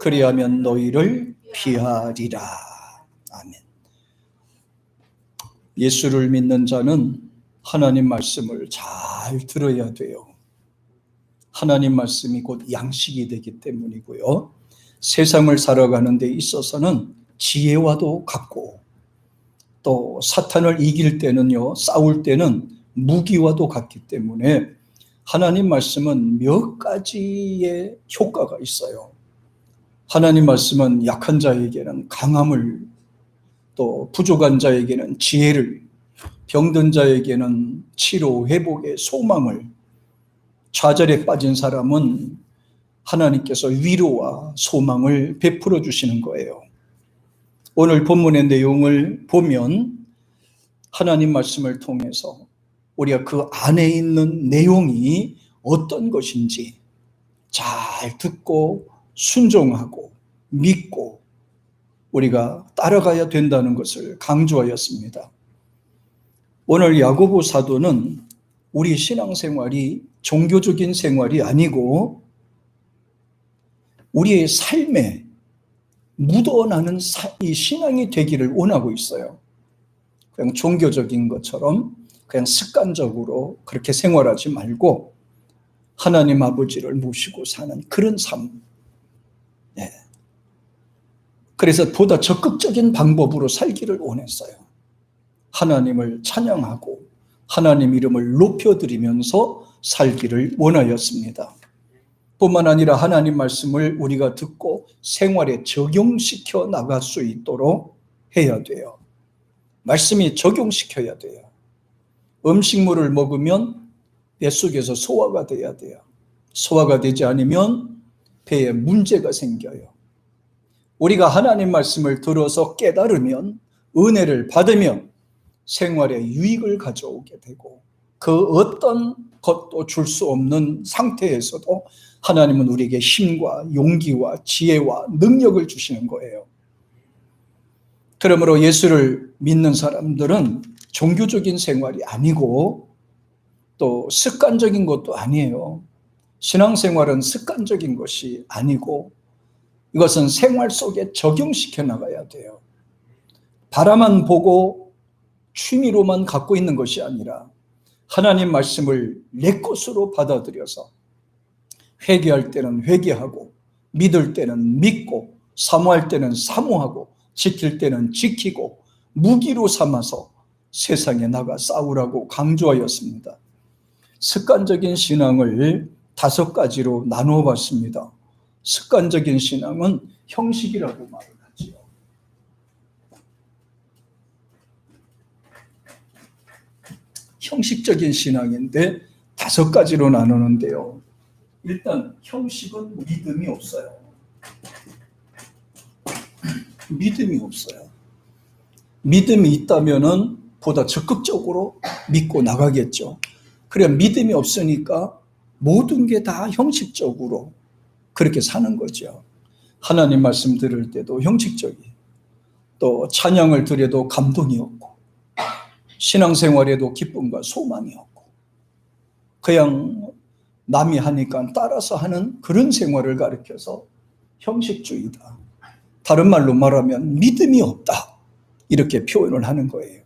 그리하면 너희를 피하리라. 아멘. 예수를 믿는 자는 하나님 말씀을 잘 들어야 돼요. 하나님 말씀이 곧 양식이 되기 때문이고요. 세상을 살아가는 데 있어서는 지혜와도 같고, 또 사탄을 이길 때는요, 싸울 때는 무기와도 같기 때문에 하나님 말씀은 몇 가지의 효과가 있어요. 하나님 말씀은 약한 자에게는 강함을, 또 부족한 자에게는 지혜를, 병든 자에게는 치료, 회복의 소망을, 좌절에 빠진 사람은 하나님께서 위로와 소망을 베풀어 주시는 거예요. 오늘 본문의 내용을 보면 하나님 말씀을 통해서 우리가 그 안에 있는 내용이 어떤 것인지 잘 듣고 순종하고 믿고 우리가 따라가야 된다는 것을 강조하였습니다. 오늘 야고보 사도는 우리 신앙생활이 종교적인 생활이 아니고 우리의 삶에 묻어나는 이 신앙이 되기를 원하고 있어요. 그냥 종교적인 것처럼 그냥 습관적으로 그렇게 생활하지 말고 하나님 아버지를 모시고 사는 그런 삶. 네. 그래서 보다 적극적인 방법으로 살기를 원했어요. 하나님을 찬양하고 하나님 이름을 높여드리면서 살기를 원하였습니다. 뿐만 아니라 하나님 말씀을 우리가 듣고 생활에 적용시켜 나갈 수 있도록 해야 돼요. 말씀이 적용시켜야 돼요. 음식물을 먹으면 뱃속에서 소화가 돼야 돼요. 소화가 되지 않으면 배에 문제가 생겨요. 우리가 하나님 말씀을 들어서 깨달으면 은혜를 받으면 생활에 유익을 가져오게 되고 그 어떤 것도 줄 수 없는 상태에서도 하나님은 우리에게 힘과 용기와 지혜와 능력을 주시는 거예요. 그러므로 예수를 믿는 사람들은 종교적인 생활이 아니고 또 습관적인 것도 아니에요. 신앙생활은 습관적인 것이 아니고 이것은 생활 속에 적용시켜 나가야 돼요. 바라만 보고 취미로만 갖고 있는 것이 아니라 하나님 말씀을 내 것으로 받아들여서 회개할 때는 회개하고 믿을 때는 믿고 사모할 때는 사모하고 지킬 때는 지키고 무기로 삼아서 세상에 나가 싸우라고 강조하였습니다. 습관적인 신앙을 5가지로 나누어 봤습니다. 습관적인 신앙은 형식이라고 말을 하지요. 형식적인 신앙인데 5가지로 나누는데요. 일단 형식은 믿음이 없어요. 믿음이 없어요. 믿음이 있다면은 보다 적극적으로 믿고 나가겠죠. 그래 믿음이 없으니까 모든 게 다 형식적으로 그렇게 사는 거죠. 하나님 말씀 들을 때도 형식적이에요. 또 찬양을 드려도 감동이 없고 신앙생활에도 기쁨과 소망이 없고 그냥 남이 하니까 따라서 하는 그런 생활을 가르쳐서 형식주의다. 다른 말로 말하면 믿음이 없다. 이렇게 표현을 하는 거예요.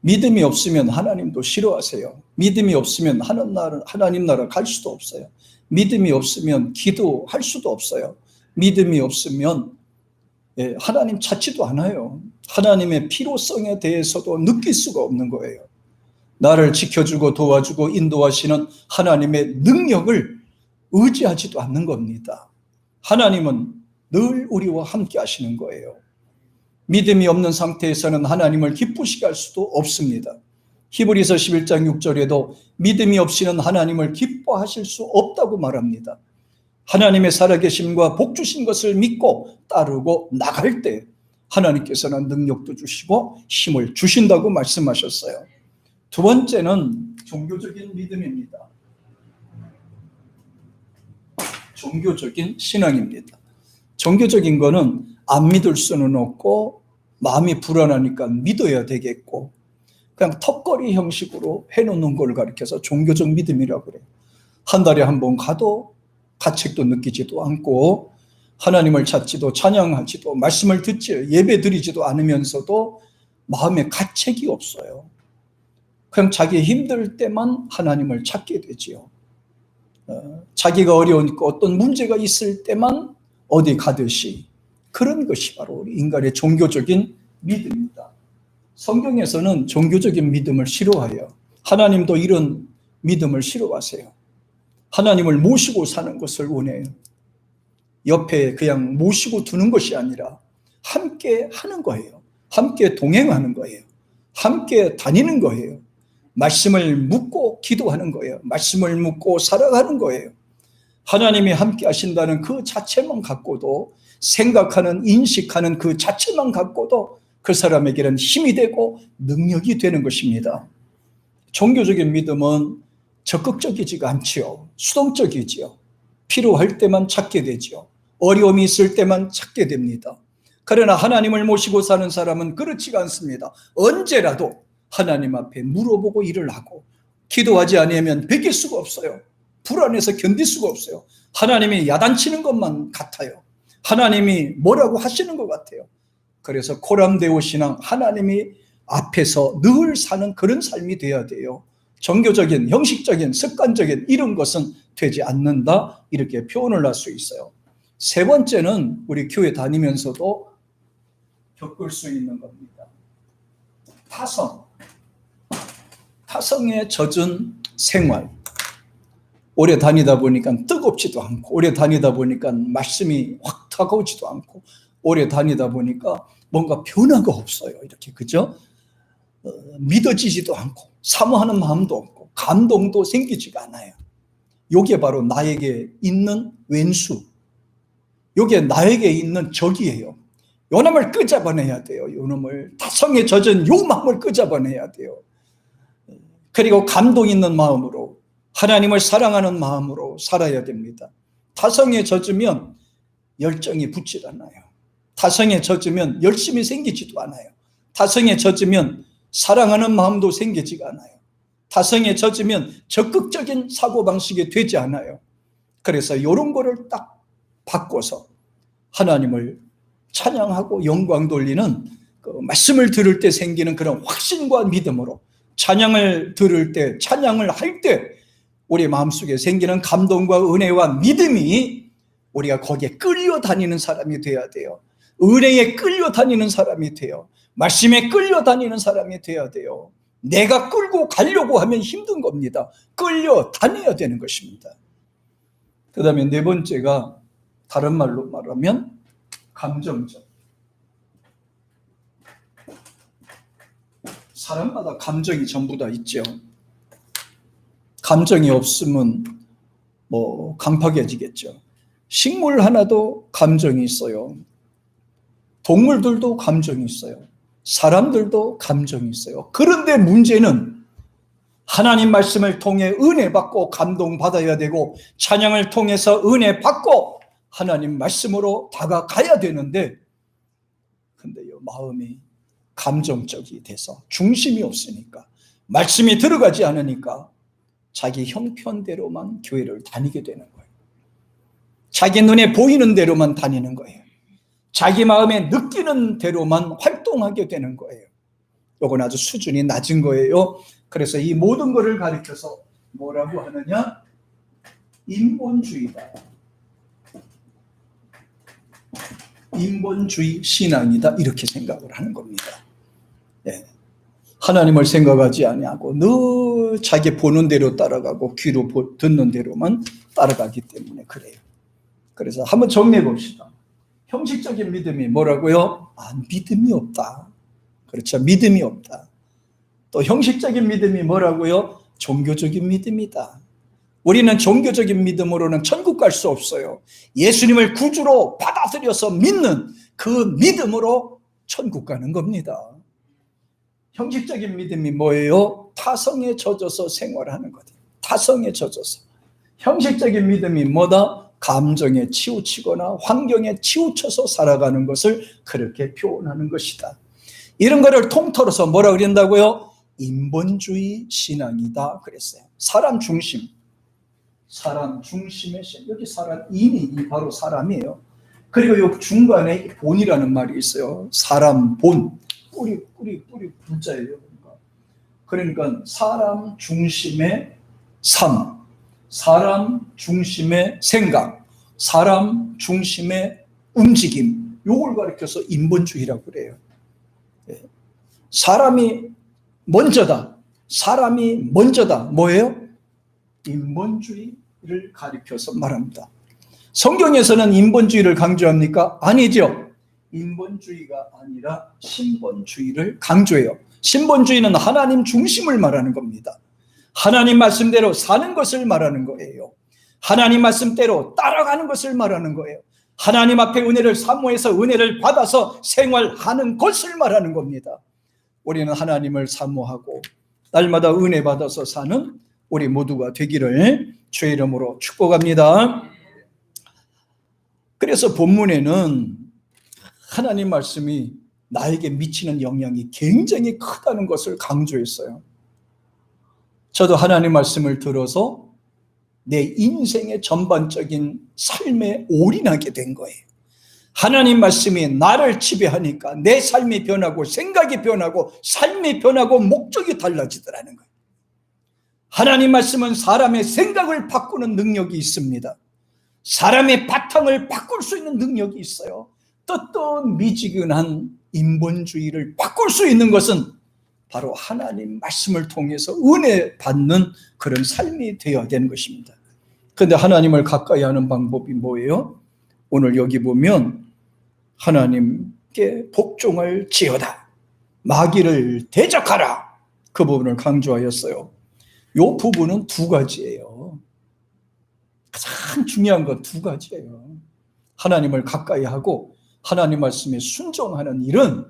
믿음이 없으면 하나님도 싫어하세요. 믿음이 없으면 하나님 나라 갈 수도 없어요. 믿음이 없으면 기도할 수도 없어요. 믿음이 없으면 하나님 찾지도 않아요. 하나님의 필요성에 대해서도 느낄 수가 없는 거예요. 나를 지켜주고 도와주고 인도하시는 하나님의 능력을 의지하지도 않는 겁니다. 하나님은 늘 우리와 함께 하시는 거예요. 믿음이 없는 상태에서는 하나님을 기쁘시게 할 수도 없습니다. 히브리서 11장 6절에도 믿음이 없이는 하나님을 기뻐하실 수 없다고 말합니다. 하나님의 살아계심과 복 주신 것을 믿고 따르고 나갈 때 하나님께서는 능력도 주시고 힘을 주신다고 말씀하셨어요. 2번째는 종교적인 믿음입니다. 종교적인 신앙입니다. 종교적인 거는 안 믿을 수는 없고 마음이 불안하니까 믿어야 되겠고 그냥 턱걸이 형식으로 해놓는 걸 가리켜서 종교적 믿음이라고 그래요. 한 달에 한 번 가도 가책도 느끼지도 않고 하나님을 찾지도 찬양하지도 말씀을 듣지 예배 드리지도 않으면서도 마음에 가책이 없어요. 그냥 자기 힘들 때만 하나님을 찾게 되지요. 자기가 어려우니까 어떤 문제가 있을 때만 어디 가듯이, 그런 것이 바로 우리 인간의 종교적인 믿음입니다. 성경에서는 종교적인 믿음을 싫어해요. 하나님도 이런 믿음을 싫어하세요. 하나님을 모시고 사는 것을 원해요. 옆에 그냥 모시고 두는 것이 아니라 함께 하는 거예요. 함께 동행하는 거예요. 함께 다니는 거예요. 말씀을 묻고 기도하는 거예요. 말씀을 묻고 살아가는 거예요. 하나님이 함께 하신다는 그 자체만 갖고도, 생각하는, 인식하는 그 자체만 갖고도 그 사람에게는 힘이 되고 능력이 되는 것입니다. 종교적인 믿음은 적극적이지가 않지요. 수동적이지요. 필요할 때만 찾게 되지요. 어려움이 있을 때만 찾게 됩니다. 그러나 하나님을 모시고 사는 사람은 그렇지가 않습니다. 언제라도 하나님 앞에 물어보고 일을 하고, 기도하지 않으면 베길 수가 없어요. 불안해서 견딜 수가 없어요. 하나님이 야단치는 것만 같아요. 하나님이 뭐라고 하시는 것 같아요. 그래서 코람데오 신앙, 하나님이 앞에서 늘 사는 그런 삶이 되어야 돼요. 종교적인, 형식적인, 습관적인 이런 것은 되지 않는다, 이렇게 표현을 할 수 있어요. 세 번째는 우리 교회 다니면서도 겪을 수 있는 겁니다. 타성에 젖은 생활. 오래 다니다 보니까 뜨겁지도 않고, 오래 다니다 보니까 말씀이 확 다가오지도 않고, 오래 다니다 보니까 뭔가 변화가 없어요. 이렇게, 그죠? 믿어지지도 않고, 사모하는 마음도 없고, 감동도 생기지가 않아요. 이게 바로 나에게 있는 왼수, 이게 나에게 있는 적이에요. 요 놈을 끄잡아내야 돼요. 요 놈을, 타성에 젖은 요 마음을 끄잡아내야 돼요. 그리고 감동 있는 마음으로, 하나님을 사랑하는 마음으로 살아야 됩니다. 타성에 젖으면 열정이 붙질 않아요. 타성에 젖으면 열심히 생기지도 않아요. 타성에 젖으면 사랑하는 마음도 생기지가 않아요. 타성에 젖으면 적극적인 사고방식이 되지 않아요. 그래서 이런 거를 딱 바꿔서 하나님을 찬양하고 영광 돌리는, 그 말씀을 들을 때 생기는 그런 확신과 믿음으로, 찬양을 들을 때, 찬양을 할 때 우리 마음속에 생기는 감동과 은혜와 믿음이, 우리가 거기에 끌려다니는 사람이 되어야 돼요. 은혜에 끌려다니는 사람이 돼요. 말씀에 끌려다니는 사람이 되어야 돼요. 내가 끌고 가려고 하면 힘든 겁니다. 끌려다녀야 되는 것입니다. 그 다음에 네 번째가, 다른 말로 말하면 감정적. 사람마다 감정이 전부 다 있죠. 감정이 없으면 강팍해지겠죠. 식물 하나도 감정이 있어요. 동물들도 감정이 있어요. 사람들도 감정이 있어요. 그런데 문제는 하나님 말씀을 통해 은혜 받고 감동 받아야 되고, 찬양을 통해서 은혜 받고 하나님 말씀으로 다가가야 되는데, 근데요, 마음이 감정적이 돼서 중심이 없으니까, 말씀이 들어가지 않으니까 자기 형편대로만 교회를 다니게 되는 거예요. 자기 눈에 보이는 대로만 다니는 거예요. 자기 마음에 느끼는 대로만 활동하게 되는 거예요. 이건 아주 수준이 낮은 거예요. 그래서 이 모든 것을 가리켜서 뭐라고 하느냐? 인본주의다. 인본주의 신앙이다, 이렇게 생각을 하는 겁니다. 네. 하나님을 생각하지 아니하고 늘 자기 보는 대로 따라가고 귀로 듣는 대로만 따라가기 때문에 그래요. 그래서 한번 정리해 봅시다. 형식적인 믿음이 뭐라고요? 믿음이 없다. 그렇죠. 믿음이 없다. 또 형식적인 믿음이 뭐라고요? 종교적인 믿음이다. 우리는 종교적인 믿음으로는 천국 갈 수 없어요. 예수님을 구주로 받아들여서 믿는 그 믿음으로 천국 가는 겁니다. 형식적인 믿음이 뭐예요? 타성에 젖어서 생활하는 거다. 타성에 젖어서. 형식적인 믿음이 뭐다? 감정에 치우치거나 환경에 치우쳐서 살아가는 것을 그렇게 표현하는 것이다. 이런 거를 통틀어서 뭐라 그런다고요? 인본주의 신앙이다 그랬어요. 사람 중심. 사람 중심의 신. 여기 사람, 인이 바로 사람이에요. 그리고 요 중간에 본이라는 말이 있어요. 사람 본. 뿌리 분자예요. 그러니까 사람 중심의 삶, 사람 중심의 생각, 사람 중심의 움직임, 요걸 가리켜서 인본주의라고 그래요. 사람이 먼저다. 사람이 먼저다. 뭐예요? 인본주의를 가리켜서 말합니다. 성경에서는 인본주의를 강조합니까? 아니죠. 인본주의가 아니라 신본주의를 강조해요. 신본주의는 하나님 중심을 말하는 겁니다. 하나님 말씀대로 사는 것을 말하는 거예요. 하나님 말씀대로 따라가는 것을 말하는 거예요. 하나님 앞에 은혜를 사모해서 은혜를 받아서 생활하는 것을 말하는 겁니다. 우리는 하나님을 사모하고 날마다 은혜 받아서 사는 우리 모두가 되기를 주의 이름으로 축복합니다. 그래서 본문에는 하나님 말씀이 나에게 미치는 영향이 굉장히 크다는 것을 강조했어요. 저도 하나님 말씀을 들어서 내 인생의 전반적인 삶에 올인하게 된 거예요. 하나님 말씀이 나를 지배하니까 내 삶이 변하고 생각이 변하고 삶이 변하고 목적이 달라지더라는 거예요. 하나님 말씀은 사람의 생각을 바꾸는 능력이 있습니다. 사람의 바탕을 바꿀 수 있는 능력이 있어요. 떳떳 미지근한 인본주의를 바꿀 수 있는 것은 바로 하나님 말씀을 통해서 은혜 받는 그런 삶이 되어야 되는 것입니다. 그런데 하나님을 가까이 하는 방법이 뭐예요? 오늘 여기 보면 하나님께 복종할 지어다, 마귀를 대적하라, 그 부분을 강조하였어요. 이 부분은 두 가지예요. 가장 중요한 건 두 가지예요. 하나님을 가까이 하고 하나님 말씀에 순종하는 일은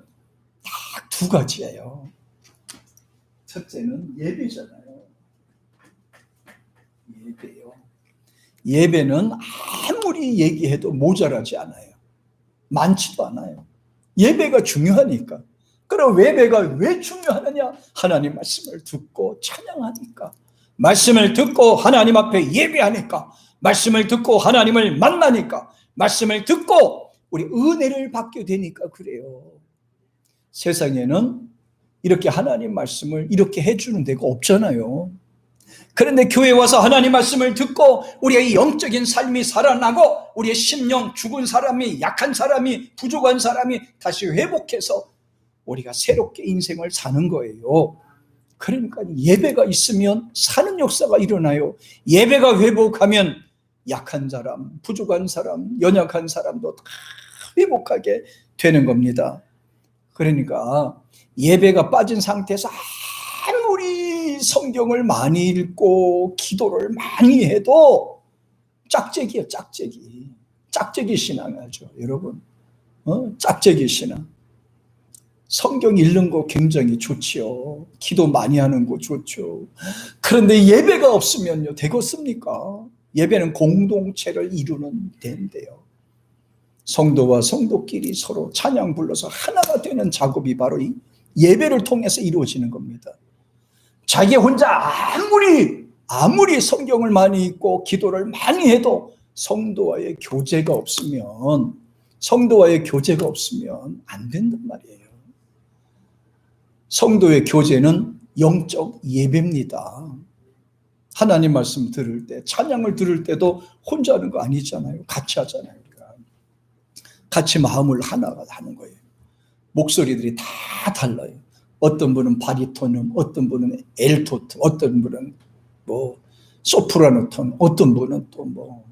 딱 두 가지예요. 첫째는 예배잖아요. 예배요. 예배는 아무리 얘기해도 모자라지 않아요. 많지도 않아요. 예배가 중요하니까. 그럼 예배가 왜 중요하느냐? 하나님 말씀을 듣고 찬양하니까. 말씀을 듣고 하나님 앞에 예배하니까. 말씀을 듣고 하나님을 만나니까. 말씀을 듣고 우리 은혜를 받게 되니까 그래요. 세상에는 이렇게 하나님 말씀을 이렇게 해주는 데가 없잖아요. 그런데 교회 와서 하나님 말씀을 듣고 우리의 영적인 삶이 살아나고 우리의 심령, 죽은 사람이, 약한 사람이, 부족한 사람이 다시 회복해서 우리가 새롭게 인생을 사는 거예요. 그러니까 예배가 있으면 사는 역사가 일어나요. 예배가 회복하면 약한 사람, 부족한 사람, 연약한 사람도 다 회복하게 되는 겁니다. 그러니까 예배가 빠진 상태에서 아무리 성경을 많이 읽고 기도를 많이 해도 짝짝이에요. 짝짝이 신앙이죠, 여러분. 짝짝이 신앙. 성경 읽는 거 굉장히 좋지요. 기도 많이 하는 거 좋죠. 그런데 예배가 없으면요, 되겠습니까? 예배는 공동체를 이루는 데인데요. 성도와 성도끼리 서로 찬양 불러서 하나가 되는 작업이 바로 이 예배를 통해서 이루어지는 겁니다. 자기 혼자 아무리 성경을 많이 읽고 기도를 많이 해도 성도와의 교제가 없으면 안 된단 말이에요. 성도의 교제는 영적 예배입니다. 하나님 말씀 들을 때, 찬양을 들을 때도 혼자 하는 거 아니잖아요. 같이 하잖아요. 같이 마음을 하나가 하는 거예요. 목소리들이 다 달라요. 어떤 분은 바리톤음, 어떤 분은 엘토트, 어떤 분은 뭐 소프라노톤, 어떤 분은 또 뭐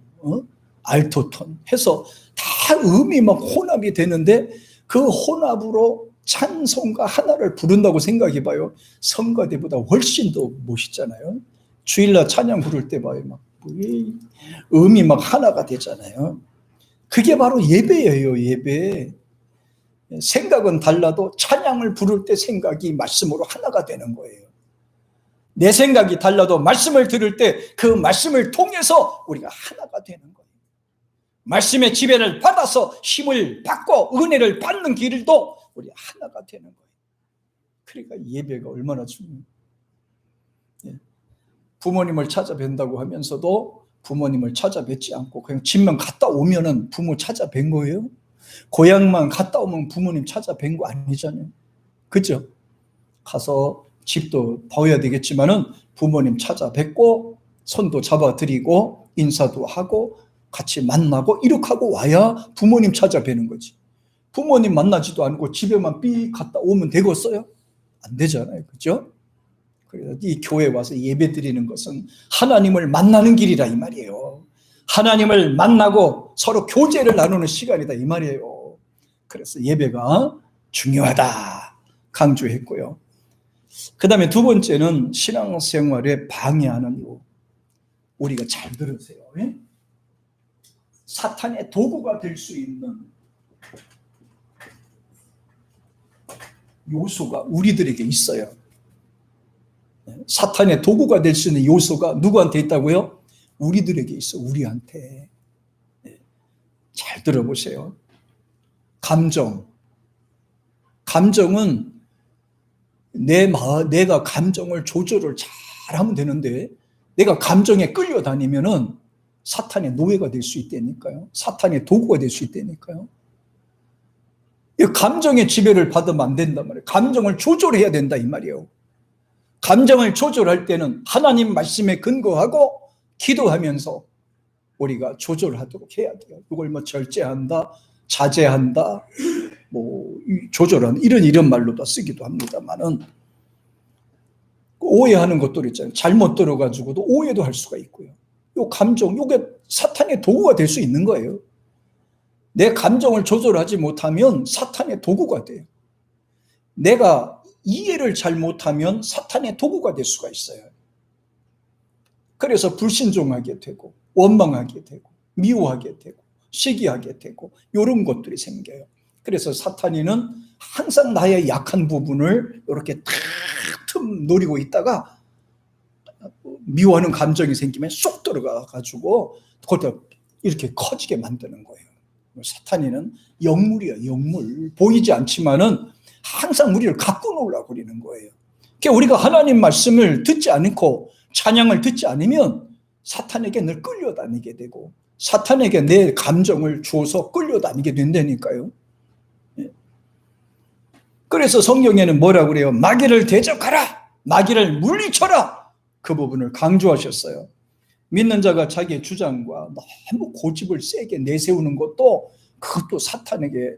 알토톤 해서 다 음이 막 혼합이 되는데 그 혼합으로 찬송가 하나를 부른다고 생각해 봐요. 성가대보다 훨씬 더 멋있잖아요. 주일날 찬양 부를 때 봐요. 막 음이 막 하나가 되잖아요. 그게 바로 예배예요, 예배. 생각은 달라도 찬양을 부를 때 생각이 말씀으로 하나가 되는 거예요. 내 생각이 달라도 말씀을 들을 때 그 말씀을 통해서 우리가 하나가 되는 거예요. 말씀의 지배를 받아서 힘을 받고 은혜를 받는 길도 우리 하나가 되는 거예요. 그러니까 예배가 얼마나 중요해요. 부모님을 찾아뵌다고 하면서도 부모님을 찾아뵙지 않고 그냥 집만 갔다 오면은 부모 찾아뵌 거예요? 고향만 갔다 오면 부모님 찾아뵌 거 아니잖아요. 그죠? 가서 집도 봐야 되겠지만은 부모님 찾아뵙고 손도 잡아드리고 인사도 하고 같이 만나고 이렇게 하고 와야 부모님 찾아뵈는 거지. 부모님 만나지도 않고 집에만 삐 갔다 오면 되겠어요? 안 되잖아요. 그죠? 그래서 이 교회에 와서 예배 드리는 것은 하나님을 만나는 길이라 이 말이에요. 하나님을 만나고 서로 교제를 나누는 시간이다 이 말이에요. 그래서 예배가 중요하다 강조했고요. 그 다음에 두 번째는 신앙생활에 방해하는 이유. 우리가 잘 들으세요. 사탄의 도구가 될 수 있는 요소가 우리들에게 있어요. 사탄의 도구가 될 수 있는 요소가 누구한테 있다고요? 우리들에게 있어. 우리한테. 잘 들어보세요. 감정은 내가 감정을 조절을 잘하면 되는데 내가 감정에 끌려다니면은 사탄의 노예가 될 수 있다니까요. 사탄의 도구가 될 수 있다니까요. 이 감정의 지배를 받으면 안 된단 말이에요. 감정을 조절해야 된다 이 말이에요. 감정을 조절할 때는 하나님 말씀에 근거하고 기도하면서 우리가 조절하도록 해야 돼요. 이걸 뭐 절제한다, 자제한다, 뭐 조절한다 이런 말로도 쓰기도 합니다만은 오해하는 것들 있잖아요. 잘못 들어가지고도 오해도 할 수가 있고요. 요 감정, 요게 사탄의 도구가 될 수 있는 거예요. 내 감정을 조절하지 못하면 사탄의 도구가 돼요. 내가 이해를 잘 못하면 사탄의 도구가 될 수가 있어요. 그래서 불신종하게 되고 원망하게 되고 미워하게 되고 시기하게 되고 이런 것들이 생겨요. 그래서 사탄이는 항상 나의 약한 부분을 이렇게 틈 노리고 있다가 미워하는 감정이 생기면 쏙 들어가가지고 그걸 이렇게 커지게 만드는 거예요. 사탄이는 영물이야, 영물. 보이지 않지만은 항상 우리를 갖고 놀라고 그러는 거예요. 그러니까 우리가 하나님 말씀을 듣지 않고 찬양을 듣지 않으면 사탄에게 늘 끌려다니게 되고 사탄에게 내 감정을 주어서 끌려다니게 된다니까요. 그래서 성경에는 뭐라고 그래요? 마귀를 대적하라, 마귀를 물리쳐라. 그 부분을 강조하셨어요. 믿는 자가 자기의 주장과 너무 고집을 세게 내세우는 것도 그것도 사탄에게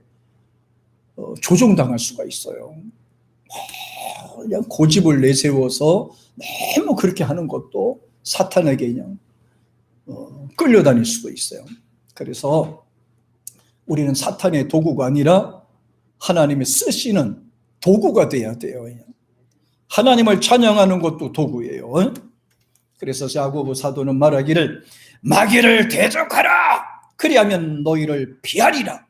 조종당할 수가 있어요. 그냥 고집을 내세워서 너무 그렇게 하는 것도 사탄에게 그냥 끌려다닐 수도 있어요. 그래서 우리는 사탄의 도구가 아니라 하나님이 쓰시는 도구가 돼야 돼요. 하나님을 찬양하는 것도 도구예요. 그래서 야고보 사도는 말하기를 마귀를 대적하라. 그리하면 너희를 피하리라.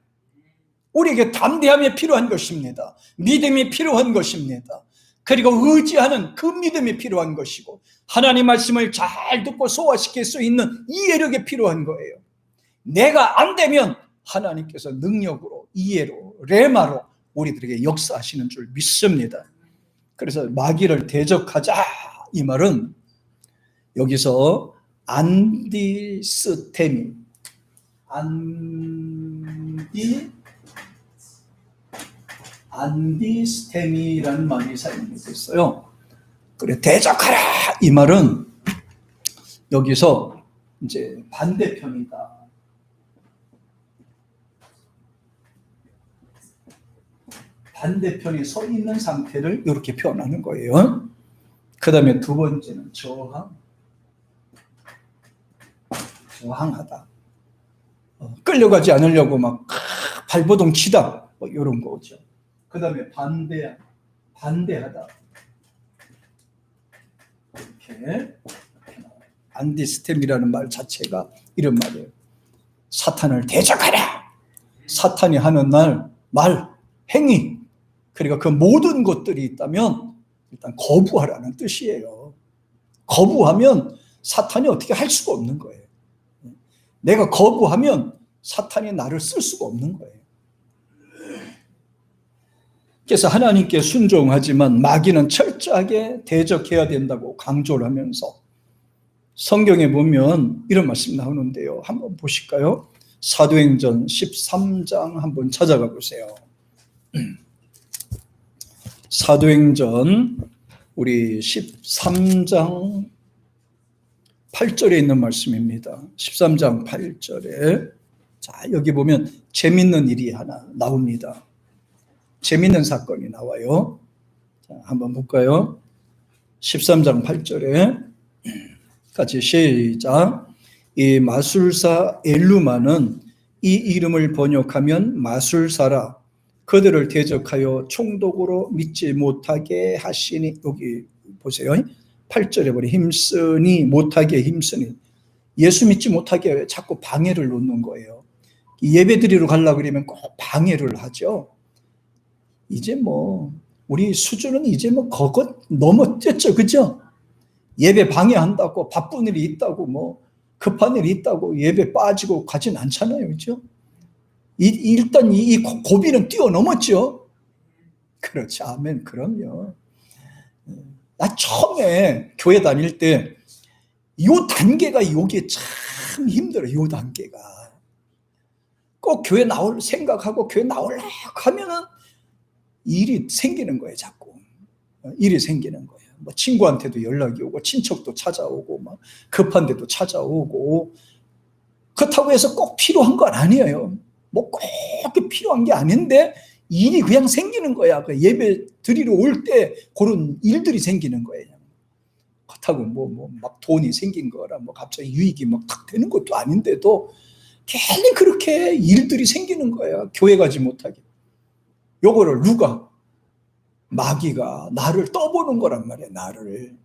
우리에게 담대함이 필요한 것입니다. 믿음이 필요한 것입니다. 그리고 의지하는 그 믿음이 필요한 것이고 하나님 말씀을 잘 듣고 소화시킬 수 있는 이해력이 필요한 거예요. 내가 안 되면 하나님께서 능력으로 이해로 레마로 우리들에게 역사하시는 줄 믿습니다. 그래서 마귀를 대적하자 이 말은 여기서 안디스테미라는 말이 사용되고 있어요. 그래 대적하라 이 말은 여기서 이제 반대편이다. 반대편에 서 있는 상태를 이렇게 표현하는 거예요. 그 다음에 두 번째는 저항하다. 끌려가지 않으려고 막 발버둥 치다. 뭐 이런 거죠. 그 다음에 반대하다. 이렇게 안디스템이라는 말 자체가 이런 말이에요. 사탄을 대적하라. 사탄이 하는 말, 행위, 그리고 그 모든 것들이 있다면 일단 거부하라는 뜻이에요. 거부하면 사탄이 어떻게 할 수가 없는 거예요. 내가 거부하면 사탄이 나를 쓸 수가 없는 거예요. 그래서 하나님께 순종하지만 마귀는 철저하게 대적해야 된다고 강조를 하면서 성경에 보면 이런 말씀 나오는데요. 한번 보실까요? 사도행전 13장 한번 찾아가 보세요. 사도행전 우리 13장 8절에 있는 말씀입니다. 13장 8절에 자, 여기 보면 재밌는 일이 하나 나옵니다. 재밌는 사건이 나와요. 자, 한번 볼까요? 13장 8절에 같이 시작. 이 마술사 엘루마는 이 이름을 번역하면 마술사라 그들을 대적하여 총독으로 믿지 못하게 하시니, 여기 보세요. 8절에 보니 힘쓰니, 못하게 힘쓰니, 예수 믿지 못하게 자꾸 방해를 놓는 거예요. 예배 드리러 가려고 그러면 꼭 방해를 하죠. 이제 뭐 우리 수준은 이제 뭐 그것 넘어졌죠, 그죠? 예배 방해한다고, 바쁜 일이 있다고, 뭐 급한 일이 있다고 예배 빠지고 가진 않잖아요, 그죠? 일단 이 고비는 뛰어넘었죠. 그렇지, 아멘. 그럼요. 나 처음에 교회 다닐 때 요 단계가 요게 참 힘들어요. 요 단계가 꼭 교회 나올 생각하고 교회 나오려고 하면은 일이 생기는 거예요. 자꾸 일이 생기는 거예요. 뭐 친구한테도 연락이 오고 친척도 찾아오고 막 급한 데도 찾아오고, 그렇다고 해서 꼭 필요한 건 아니에요. 뭐 꼭 필요한 게 아닌데 일이 그냥 생기는 거야. 그 예배 드리러 올 때 그런 일들이 생기는 거예요. 그렇다고 뭐 막 돈이 생긴 거라 뭐 갑자기 유익이 막 탁 되는 것도 아닌데도 괜히 그렇게 일들이 생기는 거야. 교회 가지 못하게. 요거를 누가? 마귀가 나를 떠보는 거란 말이야. 나를.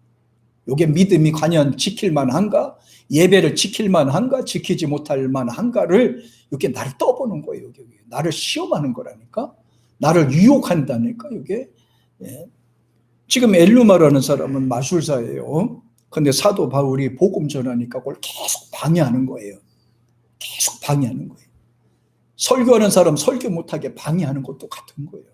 요게 믿음이 과연 지킬 만한가? 예배를 지킬 만한가? 지키지 못할 만한가를 이렇게 나를 떠보는 거예요. 여기. 나를 시험하는 거라니까. 나를 유혹한다니까. 이게. 예. 지금 엘루마라는 사람은 마술사예요. 근데 사도 바울이 복음 전하니까 그걸 계속 방해하는 거예요. 계속 방해하는 거예요. 설교하는 사람 설교 못하게 방해하는 것도 같은 거예요.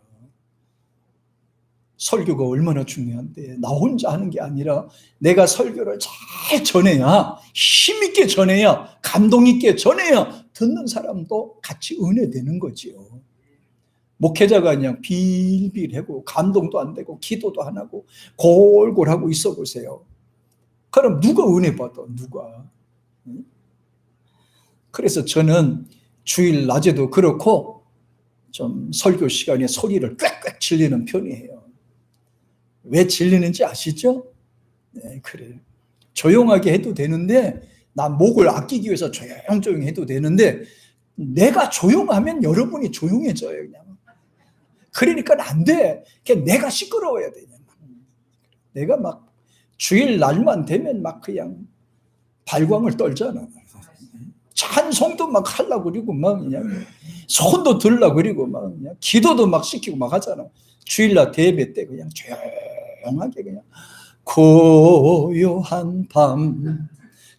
설교가 얼마나 중요한데 나 혼자 하는 게 아니라 내가 설교를 잘 전해야, 힘있게 전해야, 감동 있게 전해야 듣는 사람도 같이 은혜되는 거지요. 목회자가 그냥 빌빌하고 감동도 안 되고 기도도 안 하고 골골하고 있어 보세요. 그럼 누가 은혜 받아? 누가? 그래서 저는 주일 낮에도 그렇고 좀 설교 시간에 소리를 꽥꽥 질리는 편이에요. 왜 질리는지 아시죠? 네, 그래요. 조용하게 해도 되는데, 나 목을 아끼기 위해서 조용조용 해도 되는데, 내가 조용하면 여러분이 조용해져요, 그냥. 그러니까 안 돼. 그냥 내가 시끄러워야 돼. 내가 막 주일 날만 되면 막 그냥 발광을 떨잖아. 찬송도 막 하려고 그러고 막 그냥 손도 들려고 그러고 막 그냥 기도도 막 시키고 막 하잖아. 주일날 대배 때 그냥 조용하게 그냥 고요한 밤,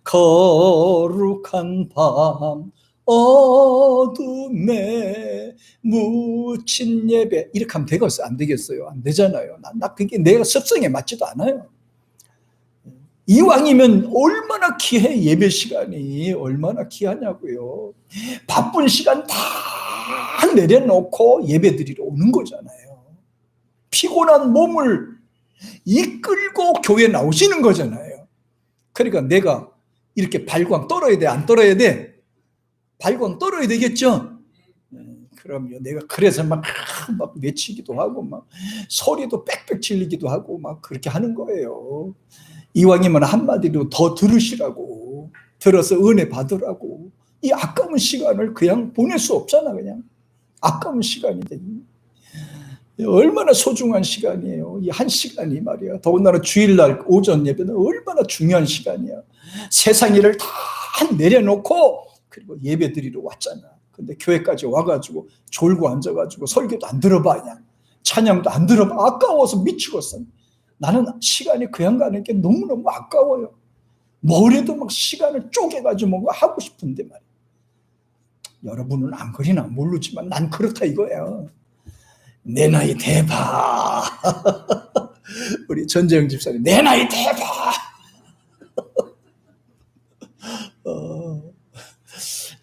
거룩한 밤, 어둠에 묻힌 예배, 이렇게 하면 되겠어요? 안 되겠어요? 안 되잖아요. 나 그게 내가 습성에 맞지도 않아요. 이왕이면 얼마나 귀해. 예배 시간이 얼마나 귀하냐고요. 바쁜 시간 다 내려놓고 예배 드리러 오는 거잖아요. 피곤한 몸을 이끌고 교회 나오시는 거잖아요. 그러니까 내가 이렇게 발광 떨어야 돼? 안 떨어야 돼? 발광 떨어야 되겠죠? 그럼요. 내가 그래서 막 외치기도 하고 막 소리도 빽빽 질리기도 하고 막 그렇게 하는 거예요. 이왕이면 한마디로 더 들으시라고, 들어서 은혜 받으라고. 이 아까운 시간을 그냥 보낼 수 없잖아. 그냥 아까운 시간인데 얼마나 소중한 시간이에요. 이 한 시간이 말이야. 더군다나 주일날 오전 예배는 얼마나 중요한 시간이야. 세상 일을 다 내려놓고 그리고 예배 드리러 왔잖아. 근데 교회까지 와가지고 졸고 앉아가지고 설교도 안 들어봐. 그냥 찬양도 안 들어봐. 아까워서 미치겠어. 나는 시간이 그냥 가는 게 너무너무 아까워요. 뭐래도 막 시간을 쪼개가지고 뭔가 하고 싶은데 말이야. 여러분은 안 그리나 모르지만 난 그렇다 이거야. 내 나이 대봐. 우리 전재영 집사님, 내 나이 대봐.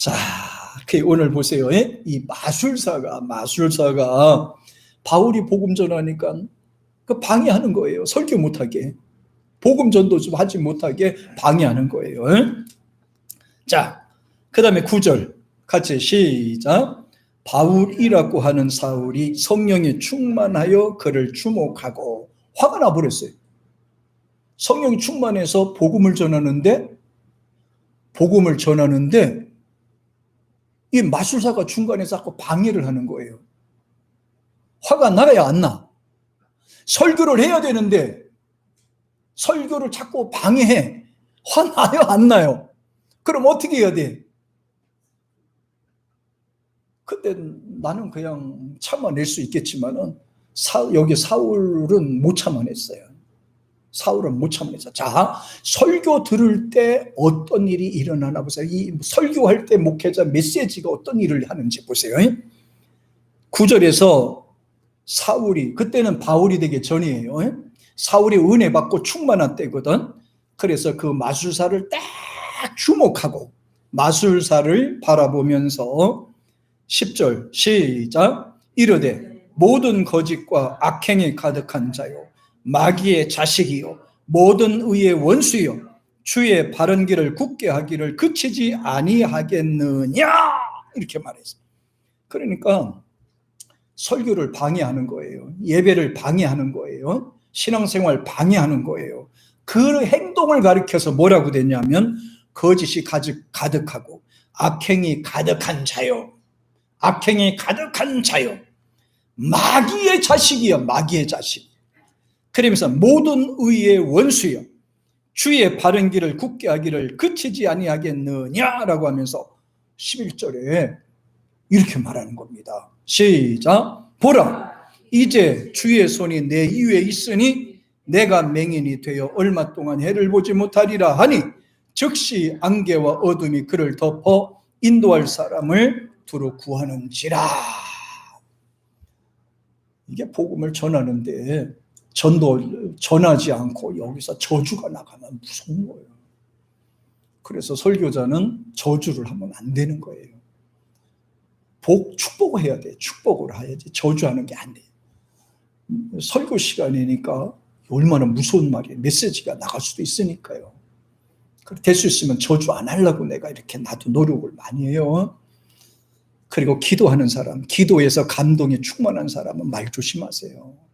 자, 오늘 보세요. 이 마술사가 바울이 복음 전하니까 그 방해하는 거예요. 설교 못하게. 복음 전도 좀 하지 못하게 방해하는 거예요. 자, 그 다음에 9절 같이 시작. 바울이라고 하는 사울이 성령에 충만하여 그를 주목하고 화가 나버렸어요. 성령이 충만해서 복음을 전하는데 이 마술사가 중간에서 자꾸 방해를 하는 거예요. 화가 나야 안 나? 설교를 해야 되는데 설교를 자꾸 방해해. 화나요 안 나요? 그럼 어떻게 해야 돼? 그때 나는 그냥 참아낼 수 있겠지만은 여기 사울은 못 참아냈어요. 자, 설교 들을 때 어떤 일이 일어나나 보세요. 이 설교할 때 목회자 메시지가 어떤 일을 하는지 보세요. 9절에서 사울이, 그때는 바울이 되기 전이에요. 사울이 은혜 받고 충만한 때거든. 그래서 그 마술사를 딱 주목하고 마술사를 바라보면서 10절 시작. 이르되 모든 거짓과 악행이 가득한 자요 마귀의 자식이요 모든 의의 원수요 주의 바른 길을 굳게 하기를 그치지 아니하겠느냐, 이렇게 말했어요. 그러니까 설교를 방해하는 거예요. 예배를 방해하는 거예요. 신앙생활 방해하는 거예요. 그 행동을 가리켜서 뭐라고 됐냐면 거짓이 가득하고 악행이 가득한 자요 마귀의 자식이요 마귀의 자식. 그러면서 모든 의의 원수요 주의 바른 길을 굳게 하기를 그치지 아니하겠느냐라고 하면서 11절에 이렇게 말하는 겁니다. 시작. 보라, 이제 주의 손이 내 이위에 있으니 내가 맹인이 되어 얼마 동안 해를 보지 못하리라 하니 즉시 안개와 어둠이 그를 덮어 인도할 사람을 두루 구하는지라. 이게 복음을 전하는데 전하지 않고 여기서 저주가 나가면 무서운 거예요. 그래서 설교자는 저주를 하면 안 되는 거예요. 축복을 해야 돼. 축복을 해야지 저주하는 게 안 돼. 설교 시간이니까 얼마나 무서운 말이에요. 메시지가 나갈 수도 있으니까요. 될 수 있으면 저주 안 하려고 내가 이렇게 나도 노력을 많이 해요. 그리고 기도하는 사람, 기도에서 감동에 충만한 사람은 말 조심하세요.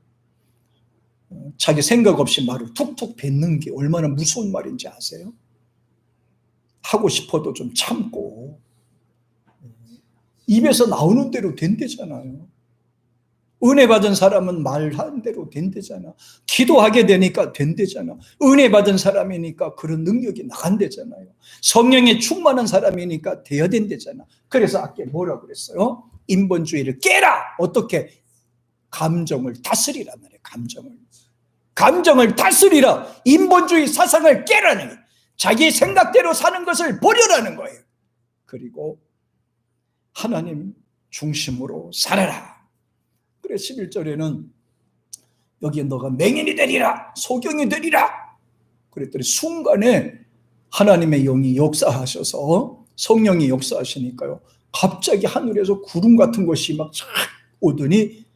자기 생각 없이 말을 툭툭 뱉는 게 얼마나 무서운 말인지 아세요? 하고 싶어도 좀 참고 입에서 나오는 대로 된대잖아요. 은혜 받은 사람은 말하는 대로 된대잖아. 기도하게 되니까 된대잖아. 은혜 받은 사람이니까 그런 능력이 나간대잖아요. 성령에 충만한 사람이니까 돼야 된대잖아. 그래서 아까 뭐라고 그랬어요? 인본주의를 깨라. 어떻게? 감정을 다스리란 말이에요. 감정을 다스리라. 인본주의 사상을 깨라는 거예요. 자기 생각대로 사는 것을 버려라는 거예요. 그리고 하나님 중심으로 살아라. 그래 11절에는 여기에 너가 맹인이 되리라, 소경이 되리라 그랬더니 순간에 하나님의 영이 역사하셔서 성령이 역사하시니까요, 갑자기 하늘에서 구름 같은 것이 막 쫙 오더니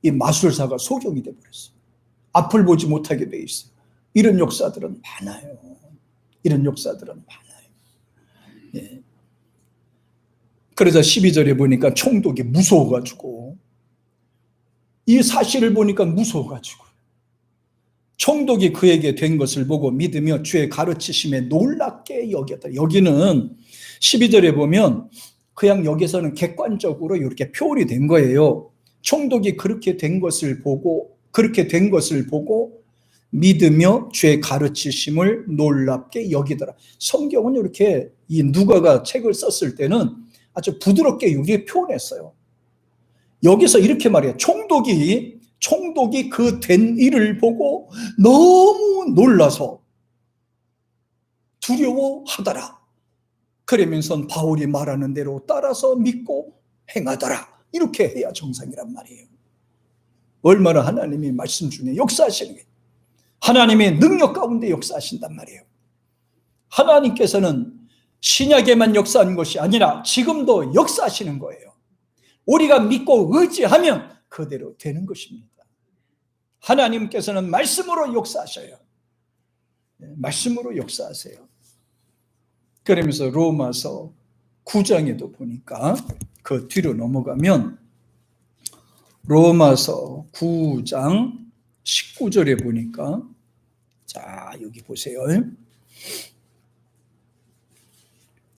이 마술사가 소경이 되어버렸어요. 앞을 보지 못하게 돼 있어요. 이런 역사들은 많아요. 예. 그러자 12절에 보니까 총독이 무서워가지고, 이 사실을 보니까 무서워가지고 총독이 그에게 된 것을 보고 믿으며 주의 가르치심에 놀랍게 여겼다. 여기는 12절에 보면 그냥 여기서는 객관적으로 이렇게 표현이 된 거예요. 총독이 그렇게 된 것을 보고 믿으며 주의 가르치심을 놀랍게 여기더라. 성경은 이렇게 이 누가가 책을 썼을 때는 아주 부드럽게 이렇게 표현했어요. 여기서 이렇게 말해요. 총독이 그 된 일을 보고 너무 놀라서 두려워하더라. 그러면서 바울이 말하는 대로 따라서 믿고 행하더라. 이렇게 해야 정상이란 말이에요. 얼마나 하나님이 말씀 중에 역사하시는 거예요. 하나님의 능력 가운데 역사하신단 말이에요. 하나님께서는 신약에만 역사한 것이 아니라 지금도 역사하시는 거예요. 우리가 믿고 의지하면 그대로 되는 것입니다. 하나님께서는 말씀으로 역사하셔요. 말씀으로 역사하세요. 그러면서 로마서 9장에도 보니까 그 뒤로 넘어가면 로마서 9장 19절에 보니까 자 여기 보세요.